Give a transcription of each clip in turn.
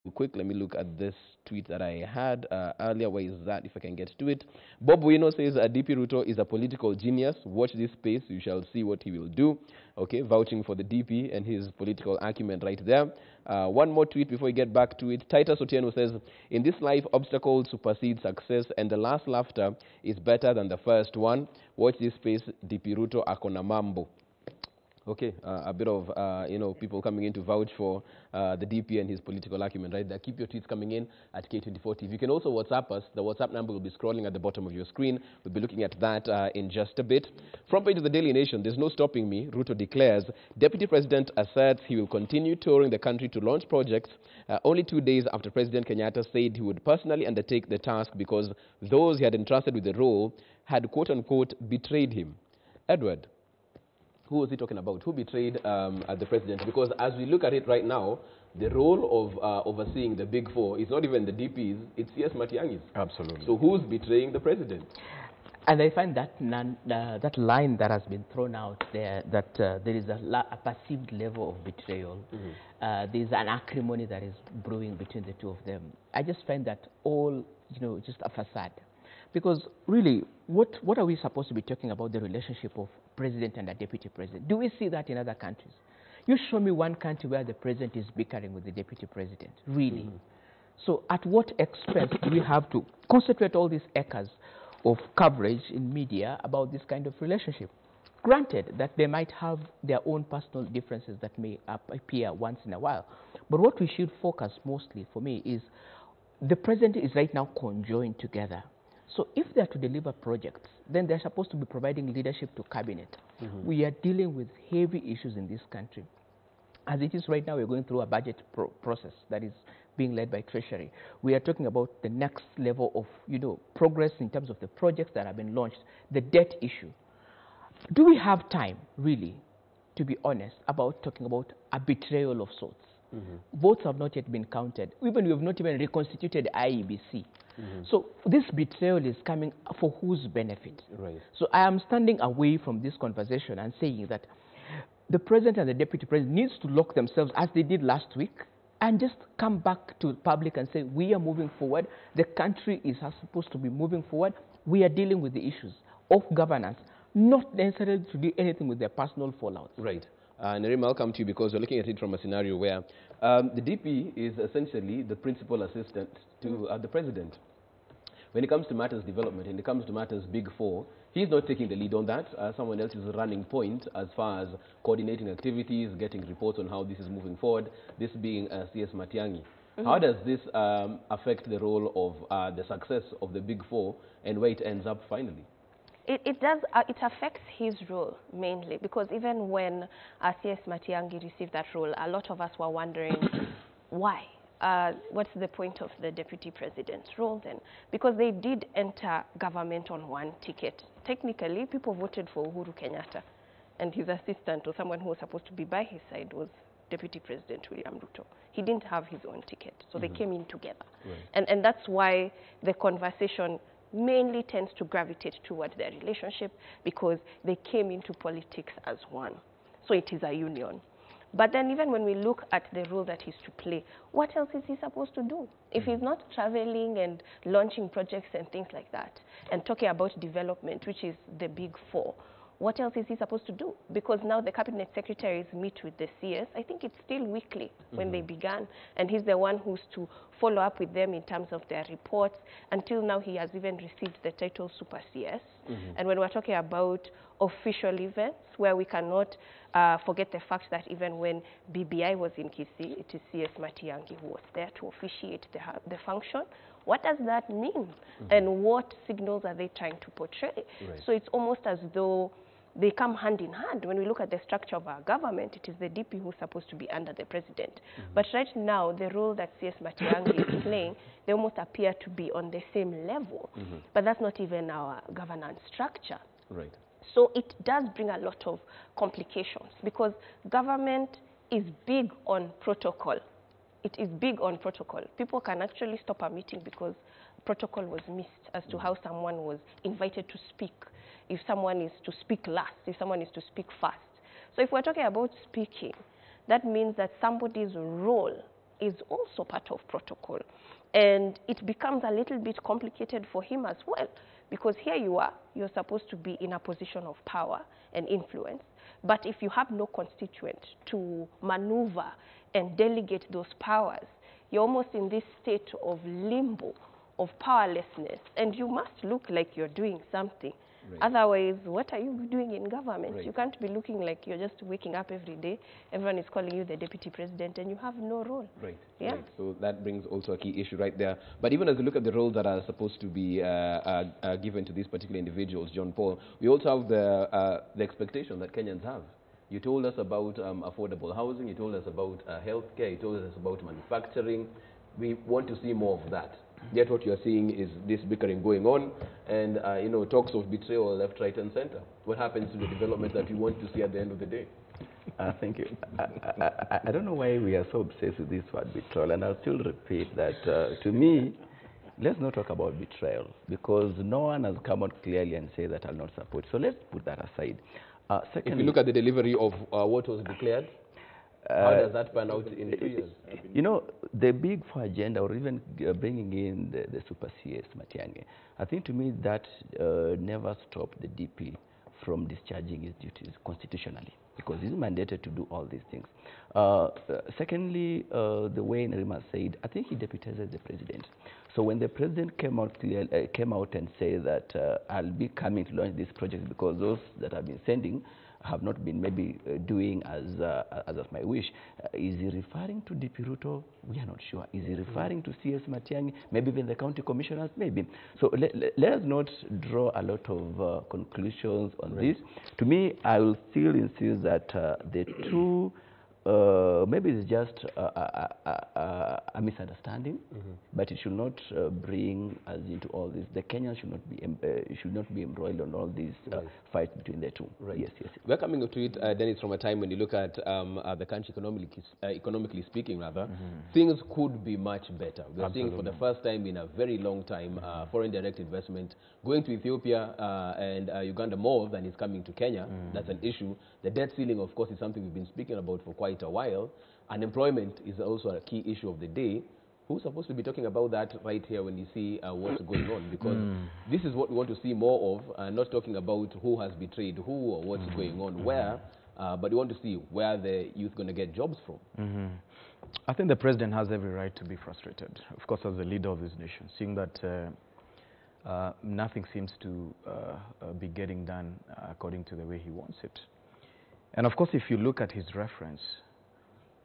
quick. Let me look at this tweet that I had earlier. Where is that? If I can get to it. Bob Wino says DP Ruto is a political genius. Watch this space. You shall see what he will do. Okay, vouching for the DP and his political acumen right there. One more tweet before we get back to it. Titus Otieno says, in this life, obstacles supersede success, and the last laughter is better than the first one. Watch this space. DP Ruto akona mambo. Okay, a bit of, people coming in to vouch for the DP and his political acumen, right? Keep your tweets coming in at K24 TV. You can also WhatsApp us. The WhatsApp number will be scrolling at the bottom of your screen. We'll be looking at that in just a bit. Front page of the Daily Nation, there's no stopping me. Ruto declares, Deputy President asserts he will continue touring the country to launch projects only 2 days after President Kenyatta said he would personally undertake the task because those he had entrusted with the role had, quote-unquote, betrayed him. Edward, who was he talking about? Who betrayed the president? Because as we look at it right now, the role of overseeing the big four is not even the DPs, it's CS Matiangis. Absolutely. So who's betraying the president? And I find that that line that has been thrown out there, that there is a perceived level of betrayal. There is an acrimony that is brewing between the two of them. I just find that all, just a facade. Because really, what are we supposed to be talking about the relationship of president and a deputy president? Do we see that in other countries? You show me one country where the president is bickering with the deputy president, really. So at what expense do we have to concentrate all these acres of coverage in media about this kind of relationship? Granted that they might have their own personal differences that may appear once in a while. But what we should focus mostly, for me, is the president is right now conjoined together. So if they are to deliver projects, then they're supposed to be providing leadership to cabinet. We are dealing with heavy issues in this country. As it is right now, we're going through a budget process that is being led by Treasury. We are talking about the next level of, progress in terms of the projects that have been launched, the debt issue. Do we have time, really, to be honest, about talking about a betrayal of sorts? Votes have not yet been counted. Even we have not even reconstituted IEBC. So this betrayal is coming for whose benefit? Right. So I am standing away from this conversation and saying that the president and the deputy president needs to lock themselves as they did last week and just come back to the public and say, we are moving forward. The country is supposed to be moving forward. We are dealing with the issues of governance, not necessarily to do anything with their personal fallouts. Right. Nerima, I'll come to you because we're looking at it from a scenario where the DP is essentially the principal assistant to the president. When it comes to matters development, when it comes to matters big four, he's not taking the lead on that. Someone else is running point as far as coordinating activities, getting reports on how this is moving forward, this being CS Matiang'i. How does this affect the role of the success of the big four and where it ends up finally? It does. It affects his role mainly because even when CS Matiang'i received that role, a lot of us were wondering why. What's the point of the deputy president's role then? Because they did enter government on one ticket. Technically, people voted for Uhuru Kenyatta, and his assistant or someone who was supposed to be by his side was Deputy President William Ruto. He didn't have his own ticket, so they came in together. Right. And that's why the conversation mainly tends to gravitate toward their relationship because they came into politics as one. So it is a union. But then even when we look at the role that he's to play, what else is he supposed to do? If he's not traveling and launching projects and things like that, and talking about development, which is the big four, what else is he supposed to do? Because now the cabinet secretaries meet with the CS. I think it's still weekly when they began. And he's the one who's to follow up with them in terms of their reports. Until now, he has even received the title Super CS. And when we're talking about official events, where we cannot forget the fact that even when BBI was in Kisii, it is CS Matiang'i who was there to officiate the function. What does that mean? And what signals are they trying to portray? Right. So it's almost as though they come hand in hand. When we look at the structure of our government, it is the DP who's supposed to be under the president. But right now, the role that CS Matiang'i is playing, they almost appear to be on the same level. But that's not even our governance structure. Right. So it does bring a lot of complications because government is big on protocol. It is big on protocol. People can actually stop a meeting because protocol was missed as to how someone was invited to speak, if someone is to speak last, if someone is to speak first. So if we're talking about speaking, that means that somebody's role is also part of protocol. And it becomes a little bit complicated for him as well, because here you are, you're supposed to be in a position of power and influence. But if you have no constituent to maneuver and delegate those powers, you're almost in this state of limbo, of powerlessness, and you must look like you're doing something. Right. Otherwise, what are you doing in government? Right. You can't be looking like you're just waking up every day. Everyone is calling you the deputy president, and you have no role. Right. Yeah. Right. So that brings also a key issue right there. But even as we look at the roles that are supposed to be given to these particular individuals, John Paul, we also have the expectation that Kenyans have. You told us about affordable housing. You told us about healthcare. You told us about manufacturing. We want to see more of that. Yet what you are seeing is this bickering going on, and you know, talks of betrayal left, right, and center. What happens to the development that we want to see at the end of the day? Thank you. I don't know why we are so obsessed with this word betrayal, and I'll still repeat that to me, let's not talk about betrayal, because no one has come out clearly and said that I'll not support. So let's put that aside. Secondly, if you look at the delivery of what was declared, how does that pan out in 2 years? You know, the big four agenda, or even bringing in the super CS Matiang'i, I think to me that never stopped the DP from discharging his duties constitutionally, because he's mandated to do all these things. Secondly, the way Nerima said, I think he deputizes the president. So when the president came out and said that I'll be coming to launch this project because those that I've been sending have not been maybe doing as of my wish. Is he referring to DP Ruto? We are not sure. Is he referring to CS Matiang'i? Maybe even the county commissioners? Maybe. So let us not draw a lot of conclusions on this. To me, I will still insist that the two, maybe it's just a misunderstanding, but it should not bring us into all this. The Kenyans should not be embroiled on all these fights between the two. Right. Yes, yes. We're coming to it, Dennis, from a time when you look at the country economically speaking, rather, things could be much better. We're seeing for the first time in a very long time foreign direct investment going to Ethiopia and Uganda more than is coming to Kenya. That's an issue. The debt ceiling, of course, is something we've been speaking about for quite a while. Unemployment is also a key issue of the day. Who's supposed to be talking about that right here when you see what's going on? Because this is what we want to see more of, not talking about who has betrayed who or what's going on where, but we want to see where the youth going to get jobs from. I think the president has every right to be frustrated, of course, as the leader of this nation, seeing that nothing seems to be getting done according to the way he wants it. And of course, if you look at his reference,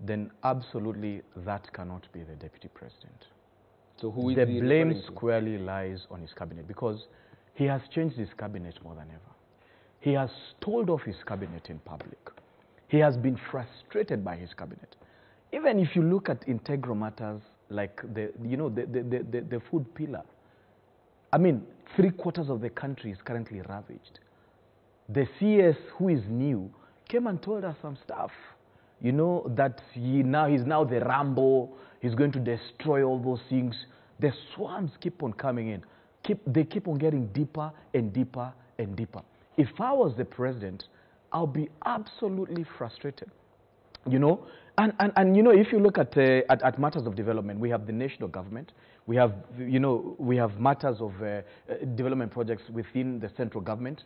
then absolutely that cannot be the deputy president. So who is the blame squarely lies on his cabinet, because he has changed his cabinet more than ever. He has told off his cabinet in public. He has been frustrated by his cabinet. Even if you look at integral matters like the food pillar, I mean, 3/4 of the country is currently ravaged. The CS, who is new, came and told us some stuff. You know, that he's now the Rambo, he's going to destroy all those things. The swarms keep on coming in. They keep on getting deeper and deeper and deeper. If I was the president, I'll be absolutely frustrated. You know, and you know, if you look at matters of development, we have the national government, we have, you know, we have matters of development projects within the central government,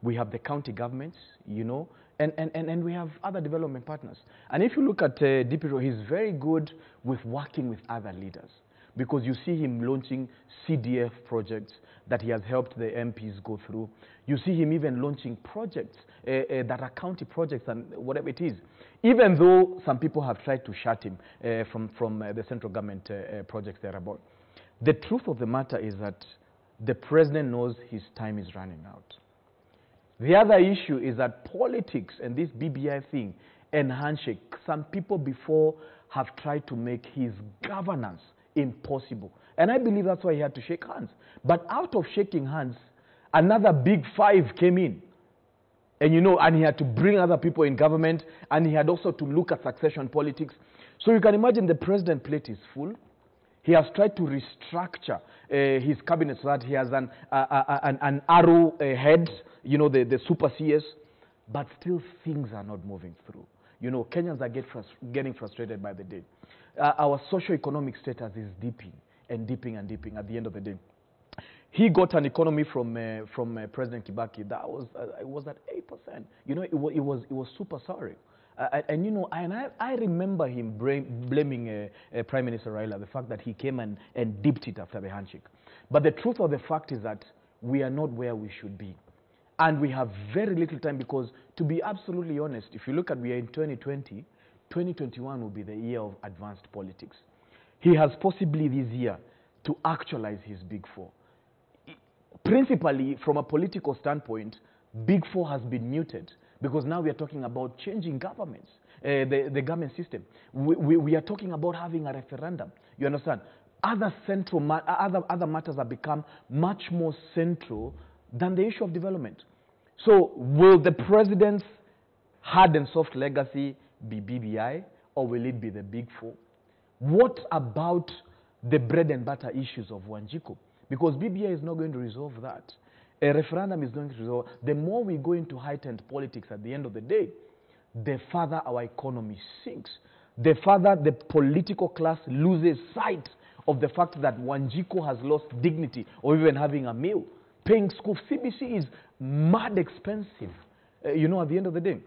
we have the county governments, you know, and we have other development partners. And if you look at DP, he's very good with working with other leaders, because you see him launching CDF projects that he has helped the MPs go through. You see him even launching projects that are county projects and whatever it is, even though some people have tried to shut him from the central government projects thereabout. The truth of the matter is that the president knows his time is running out. The other issue is that politics and this BBI thing and handshake, some people before have tried to make his governance impossible. And I believe that's why he had to shake hands. But out of shaking hands, another big five came in. And you know, and he had to bring other people in government, and he had also to look at succession politics. So you can imagine the president's plate is full. He has tried to restructure his cabinet so that he has an arrow head, you know, the super CS, but still things are not moving through. You know, Kenyans are getting frustrated by the day. our socio-economic status is dipping and dipping and dipping at the end of the day. He got an economy from President Kibaki that was it was at 8%. You know, it was super soaring. And you know, I remember him blaming Prime Minister Raila, the fact that he came and dipped it after the handshake. But the truth of the fact is that we are not where we should be. And we have very little time because, to be absolutely honest, if you look at we are in 2020, 2021 will be the year of advanced politics. He has possibly this year to actualize his Big Four. Principally, from a political standpoint, Big Four has been muted because now we are talking about changing governments, the government system. We are talking about having a referendum. You understand? Other other matters have become much more central than the issue of development. So, will the president's hard and soft legacy be BBI, or will it be the Big Four? What about the bread and butter issues of Wanjiku? Because BBI is not going to resolve that. A referendum is going to resolve. The more we go into heightened politics at the end of the day, the further our economy sinks. The further the political class loses sight of the fact that Wanjiku has lost dignity, or even having a meal. Paying school, CBC is mad expensive, you know, at the end of the day.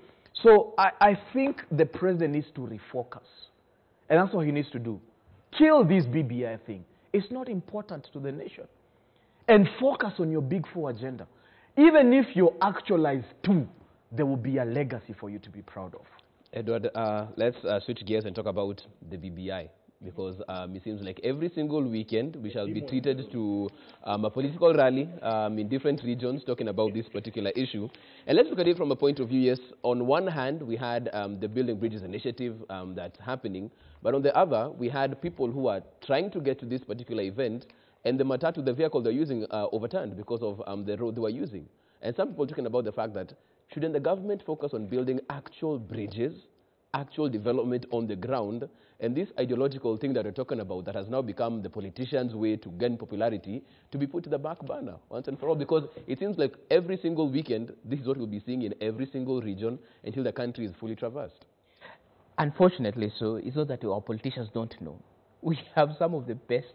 So I think the president needs to refocus. And that's what he needs to do. Kill this BBI thing. It's not important to the nation. And focus on your Big Four agenda. Even if you actualize two, there will be a legacy for you to be proud of. Edward, let's switch gears and talk about the BBI. Because it seems like every single weekend we shall be treated to a political rally in different regions talking about this particular issue. And let's look at it from a point of view, yes, on one hand we had the Building Bridges initiative that's happening, but on the other we had people who are trying to get to this particular event and the matatu, the vehicle they're using, overturned because of the road they were using. And some people talking about the fact that shouldn't the government focus on building actual bridges, actual development on the ground, and this ideological thing that we're talking about that has now become the politicians' way to gain popularity to be put to the back burner once and for all, because it seems like every single weekend this is what we'll be seeing in every single region until the country is fully traversed. Unfortunately, so it's not that our politicians don't know. We have some of the best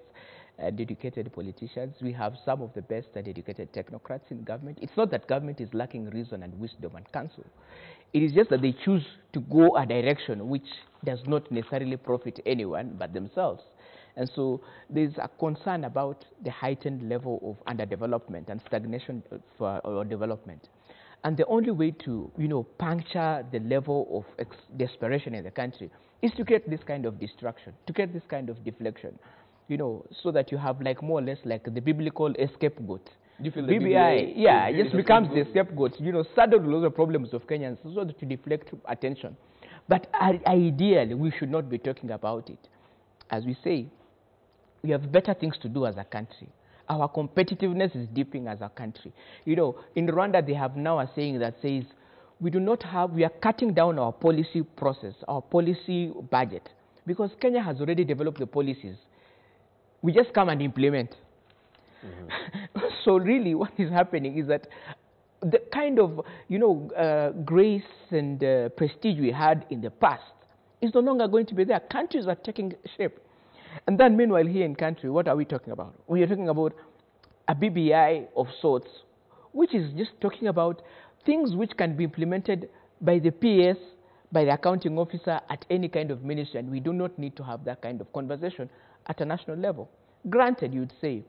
dedicated politicians. We have some of the best dedicated technocrats in government. It's not that government is lacking reason and wisdom and counsel. It is just that they choose to go a direction which does not necessarily profit anyone but themselves. And so there's a concern about the heightened level of underdevelopment and stagnation for development. And the only way to, you know, puncture the level of desperation in the country is to get this kind of distraction, to get this kind of deflection, you know, so that you have like more or less like the biblical scapegoat. Do you feel BBI, yeah, it just becomes the scapegoat, you know, saddled with all the problems of Kenyans so that to deflect attention. But ideally, we should not be talking about it. As we say, we have better things to do as a country. Our competitiveness is dipping as a country. You know, in Rwanda, they have now a saying that says, we are cutting down our policy process, our policy budget, because Kenya has already developed the policies. We just come and implement. Mm-hmm. So really what is happening is that the kind of, you know, grace and prestige we had in the past is no longer going to be there. Countries are taking shape. And then meanwhile here in country, what are we talking about? We are talking about a BBI of sorts, which is just talking about things which can be implemented by the PS, by the accounting officer at any kind of ministry, and we do not need to have that kind of conversation at a national level. Granted, you'd say,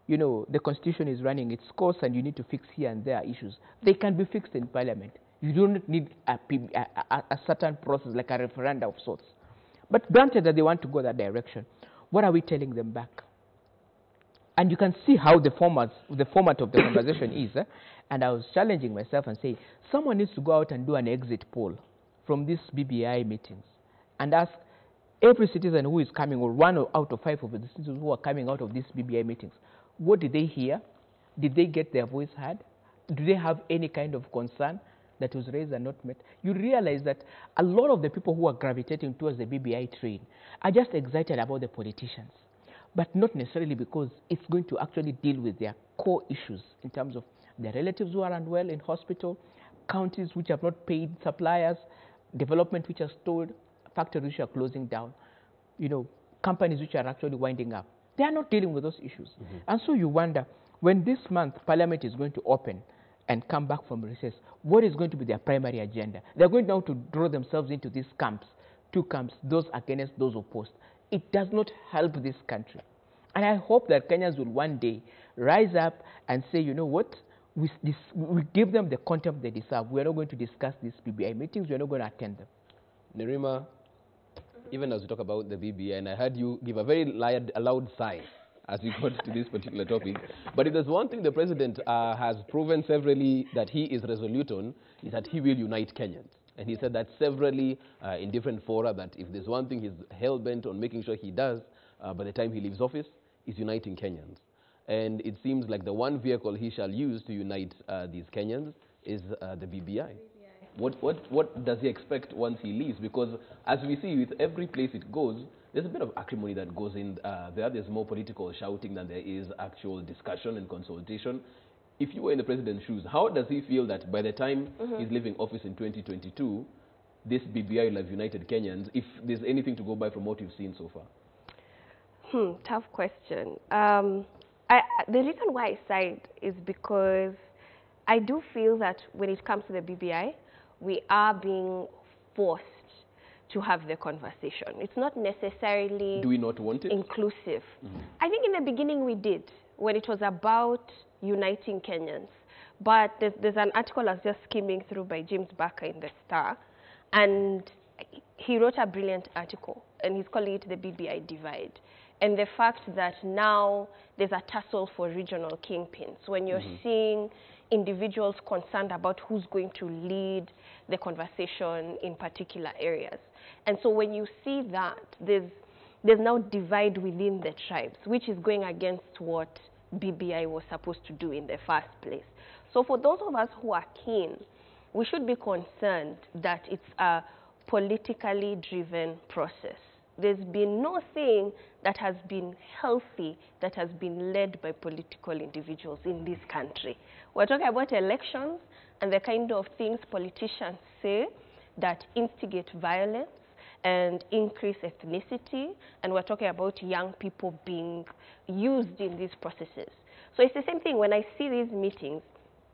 you know, the constitution is running its course and you need to fix here and there issues. They can be fixed in parliament. You do not need a certain process like a referendum of sorts. But granted that they want to go that direction, what are we telling them back? And you can see how the format of the conversation is. And I was challenging myself and saying, someone needs to go out and do an exit poll from these BBI meetings and ask every citizen who is coming, or 1 out of 5 of the citizens who are coming out of these BBI meetings, what did they hear? Did they get their voice heard? Do they have any kind of concern that was raised and not met? You realize that a lot of the people who are gravitating towards the BBI train are just excited about the politicians, but not necessarily because it's going to actually deal with their core issues in terms of their relatives who are unwell in hospital, counties which have not paid suppliers, development which are stalled, factories which are closing down. companies which are actually winding up. They are not dealing with those issues. And so you wonder, when this month Parliament is going to open and come back from recess, what is going to be their primary agenda? They're going now to draw themselves into these camps, two camps, those against, those opposed. It does not help this country. And I hope that Kenyans will one day rise up and say, you know what, we give them the contempt they deserve. We're not going to discuss these BBI meetings. We're not going to attend them. Nerima, even as we talk about the BBI, and I heard you give a very loud sigh as we got to this particular topic, but if there's one thing the president has proven severally that he is resolute on, is that he will unite Kenyans. And he said that severally in different fora, that if there's one thing he's hell-bent on making sure he does by the time he leaves office, is uniting Kenyans. And it seems like the one vehicle he shall use to unite these Kenyans is the BBI. What does he expect once he leaves? Because as we see with every place it goes, there's a bit of acrimony that goes in there. There's more political shouting than there is actual discussion and consultation. If you were in the president's shoes, how does he feel that by the time he's leaving office in 2022, this BBI will have united Kenyans, if there's anything to go by from what you've seen so far? Tough question. The reason why I sighed is because I do feel that when it comes to the BBI, we are being forced to have the conversation. It's not necessarily Do we not want it? inclusive. I think in the beginning we did, when it was about uniting Kenyans. But there's an article I was just skimming through by James Barker in The Star, and he wrote a brilliant article, and he's calling it the BBI divide. And the fact that now there's a tussle for regional kingpins. When you're seeing individuals concerned about who's going to lead the conversation in particular areas. And so when you see that, there's now divide within the tribes, which is going against what BBI was supposed to do in the first place. So for those of us who are keen, we should be concerned that it's a politically driven process. There's been nothing that has been healthy that has been led by political individuals in this country. We're talking about elections and the kind of things politicians say that instigate violence and increase ethnicity, and we're talking about young people being used in these processes. So it's the same thing when I see these meetings.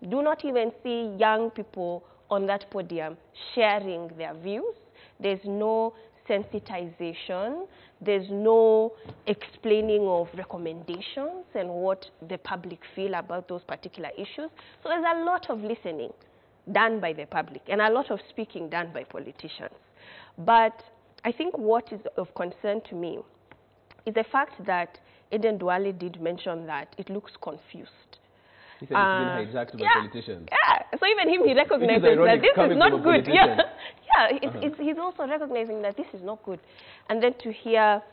Do not even see young people on that podium sharing their views. There's no sensitization. There's no explaining of recommendations and what the public feel about those particular issues. So there's a lot of listening done by the public and a lot of speaking done by politicians. But I think what is of concern to me is the fact that Eden Duale did mention that it looks confused. He said it's been hijacked by politicians. Yeah, so even him, he recognizes that this is not good. He's also recognizing that this is not good. And then to hear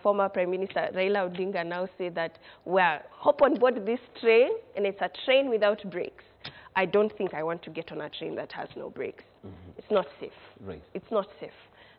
former Prime Minister Raila Odinga now say that, well, hop on board this train, and it's a train without brakes. I don't think I want to get on a train that has no brakes. It's not safe. Right. It's not safe.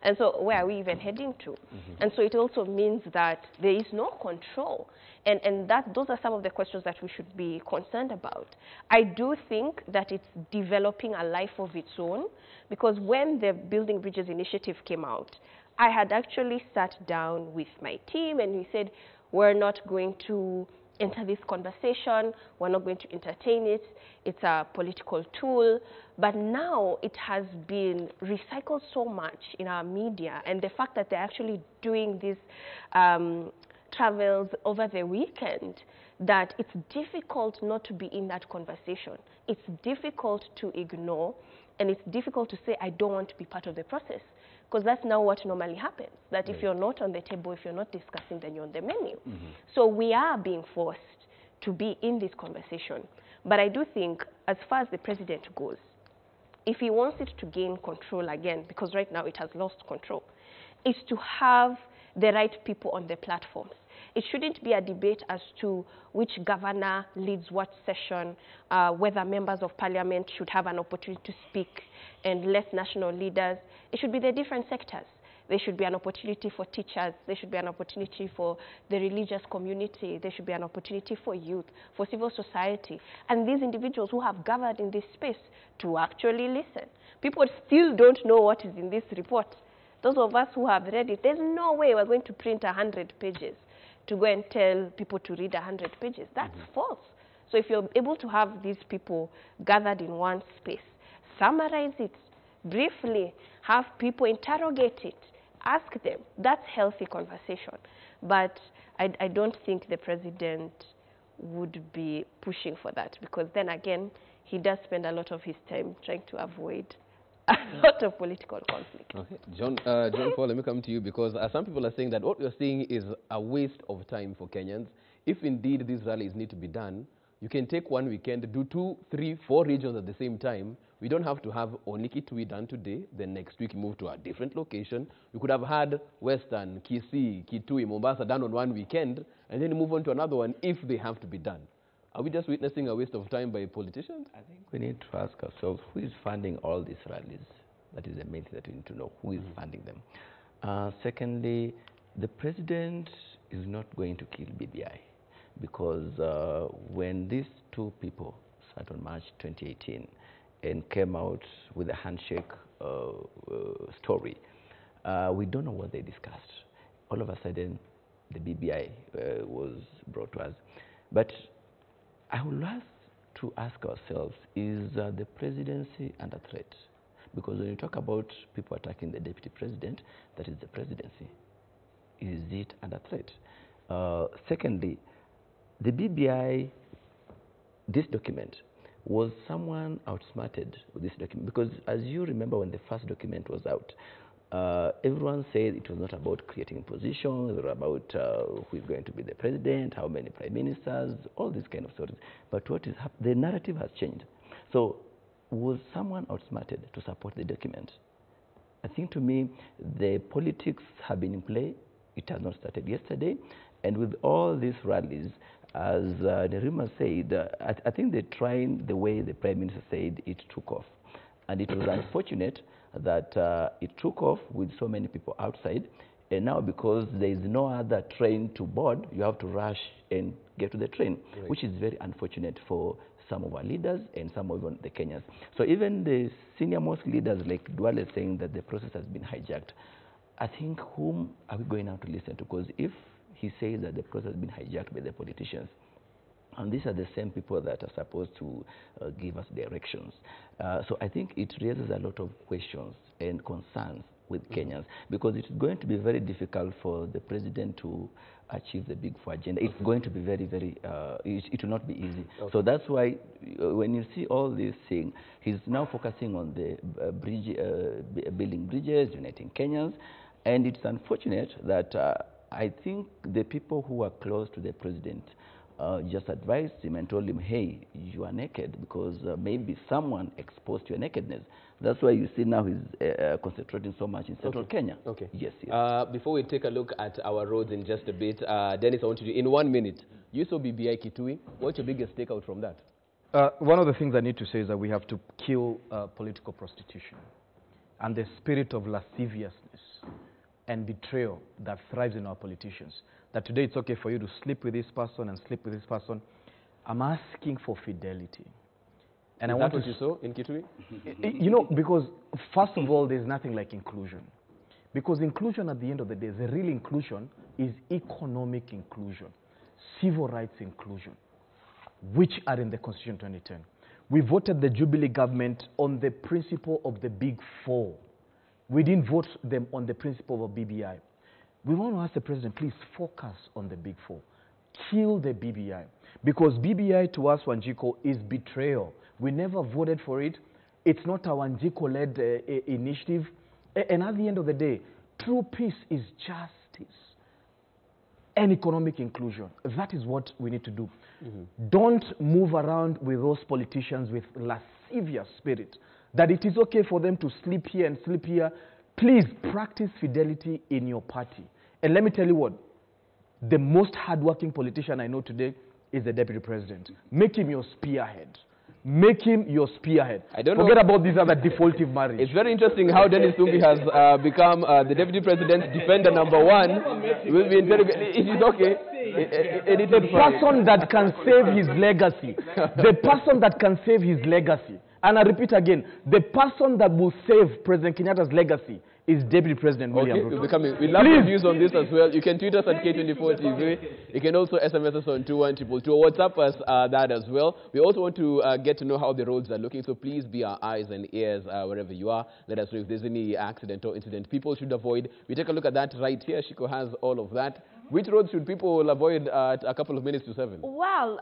And so where are we even heading to? And so it also means that there is no control. And those are some of the questions that we should be concerned about. I do think that it's developing a life of its own, because when the Building Bridges initiative came out, I had actually sat down with my team and we said, we're not going to enter this conversation, we're not going to entertain it, it's a political tool. But now it has been recycled so much in our media, and the fact that they're actually doing these travels over the weekend, that it's difficult not to be in that conversation. It's difficult to ignore, and it's difficult to say, I don't want to be part of the process. Because that's now what normally happens, that if you're not on the table, if you're not discussing, then you're on the menu. So we are being forced to be in this conversation. But I do think, as far as the president goes, if he wants it to gain control again, because right now it has lost control, is to have the right people on the platforms. It shouldn't be a debate as to which governor leads what session, whether members of parliament should have an opportunity to speak and less national leaders. It should be the different sectors. There should be an opportunity for teachers. There should be an opportunity for the religious community. There should be an opportunity for youth, for civil society, and these individuals who have gathered in this space to actually listen. People still don't know what is in this report. Those of us who have read it, there's no way we're going to print 100 pages to go and tell people to read 100 pages. That's false. So if you're able to have these people gathered in one space, summarize it briefly, have people interrogate it, ask them, that's healthy conversation. But I don't think the president would be pushing for that, because then again, he does spend a lot of his time trying to avoid a lot of political conflict. Okay. John Paul, let me come to you, because some people are saying that what you're saying is a waste of time for Kenyans. If indeed these rallies need to be done, you can take one weekend, do 2, 3, 4 regions at the same time. We don't have to have only Kitui done today, then next week move to a different location. We could have had Western, Kisii, Kitui, Mombasa done on one weekend, and then move on to another one if they have to be done. Are we just witnessing a waste of time by politicians? I think we need to ask ourselves, who is funding all these rallies? That is the main thing that we need to know, who is funding them. Secondly, the president is not going to kill BBI, because when these two people sat on March 2018 and came out with a handshake story, we don't know what they discussed. All of a sudden, the BBI was brought to us. But I would like to ask ourselves, is the presidency under threat? Because when you talk about people attacking the deputy president, that is the presidency. Is it under threat? Secondly, the BBI, this document, was someone outsmarted with this document? Because as you remember, when the first document was out, everyone said it was not about creating positions, it was about who is going to be the president, how many prime ministers, all these kind of stories. But what is the narrative has changed. So was someone outsmarted to support the document? I think, to me, the politics have been in play. It has not started yesterday. And with all these rallies, as Nerima said, I think they're trying the way the Prime Minister said it took off. And it was unfortunate that it took off with so many people outside. And now, because there is no other train to board, you have to rush and get to the train, right, which is very unfortunate for some of our leaders and some of the Kenyans. So even the senior-most leaders like Duale saying that the process has been hijacked, I think whom are we going now to listen to? Because if he says that the process has been hijacked by the politicians, and these are the same people that are supposed to give us directions. So I think it raises a lot of questions and concerns with Kenyans, because it's going to be very difficult for the president to achieve the Big Four agenda. It's going to be very, very, it will not be easy. So that's why when you see all these things, he's now focusing on the building bridges, uniting Kenyans, and it's unfortunate that I think the people who are close to the president just advised him and told him, hey, you are naked, because maybe someone exposed your nakedness. That's why you see now he's concentrating so much in central Kenya. Okay. Yes, yes. Before we take a look at our roads in just a bit, Dennis, I want you to, in 1 minute, you saw BBI Kitui. What's your biggest takeout from that? One of the things I need to say is that we have to kill political prostitution and the spirit of lasciviousness and betrayal that thrives in our politicians. That today it's okay for you to sleep with this person and sleep with this person. I'm asking for fidelity. And I want what you saw in Kitui? You know, because first of all, there's nothing like inclusion. Because inclusion, at the end of the day, the real inclusion is economic inclusion, civil rights inclusion, which are in the Constitution 2010. We voted the Jubilee government on the principle of the Big Four. We didn't vote them on the principle of BBI. We want to ask the president, please focus on the Big Four. Kill the BBI. Because BBI to us, Wanjiko, is betrayal. We never voted for it. It's not a Wanjiko-led initiative. And at the end of the day, true peace is justice and economic inclusion. That is what we need to do. Don't move around with those politicians with lascivious spirit, that it is okay for them to sleep here and sleep here. Please practice fidelity in your party. And let me tell you what, the most hardworking politician I know today is the deputy president. Make him your spearhead. Make him your spearhead. Forget about these other defaultive marriage. It's very interesting how Dennis Tumbi has become the deputy president's defender #1. Will be it is okay. The person that can save his legacy. The person that can save his legacy. And I repeat again, the person that will save President Kenyatta's legacy is Deputy President William Okay, Ruto. we'd love your views on this as well. You can tweet us at K24 TV. You can also SMS us on 21222 or WhatsApp us that as well. We also want to get to know how the roads are looking, so please be our eyes and ears wherever you are. Let us know if there's any accident or incident people should avoid. We take a look at that right here. Shiko has all of that. Which roads should people avoid at a couple of minutes to 7? Well,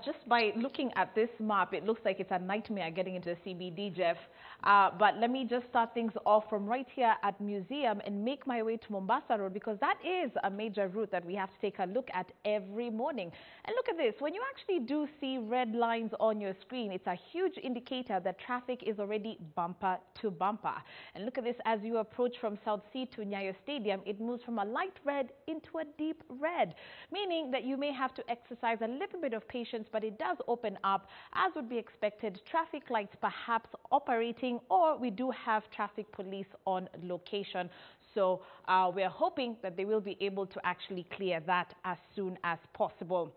just by looking at this map, it looks like it's a nightmare getting into the CBD, Jeff. But let me just start things off from right here at Museum and make my way to Mombasa Road, because that is a major route that we have to take a look at every morning. And look at this. When you actually do see red lines on your screen, it's a huge indicator that traffic is already bumper to bumper. And look at this. As you approach from South Sea to Nyayo Stadium, it moves from a light red into a deep red, meaning that you may have to exercise a little bit of patience, but it does open up, as would be expected, traffic lights perhaps operating, or we do have traffic police on location. So we're hoping that they will be able to actually clear that as soon as possible.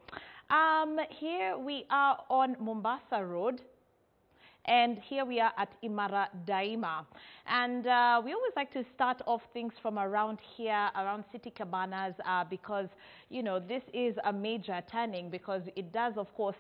Here we are on Mombasa Road. And here we are at Imara Daima. And we always like to start off things from around here, around City Cabanas, because, you know, this is a major turning, because it does, of course,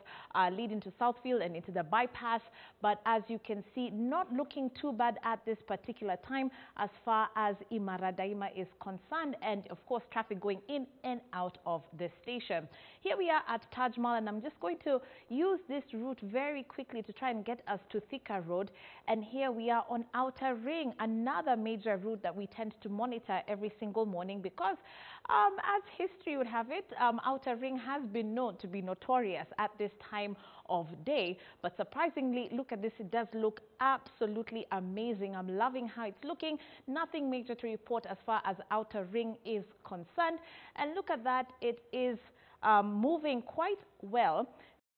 lead into Southfield and into the bypass. But as you can see, not looking too bad at this particular time as far as Imara Daima is concerned. And, of course, traffic going in and out of the station. Here we are at Taj Mahal, and I'm just going to use this route very quickly to try and get us to Thika Road. And here we are on Outer Ring, another major route that we tend to monitor every single morning, because as history would have it, Outer Ring has been known to be notorious at this time of day. But surprisingly, look at this, it does look absolutely amazing. I'm loving how it's looking. Nothing major to report as far as Outer Ring is concerned. And look at that, it is moving quite well.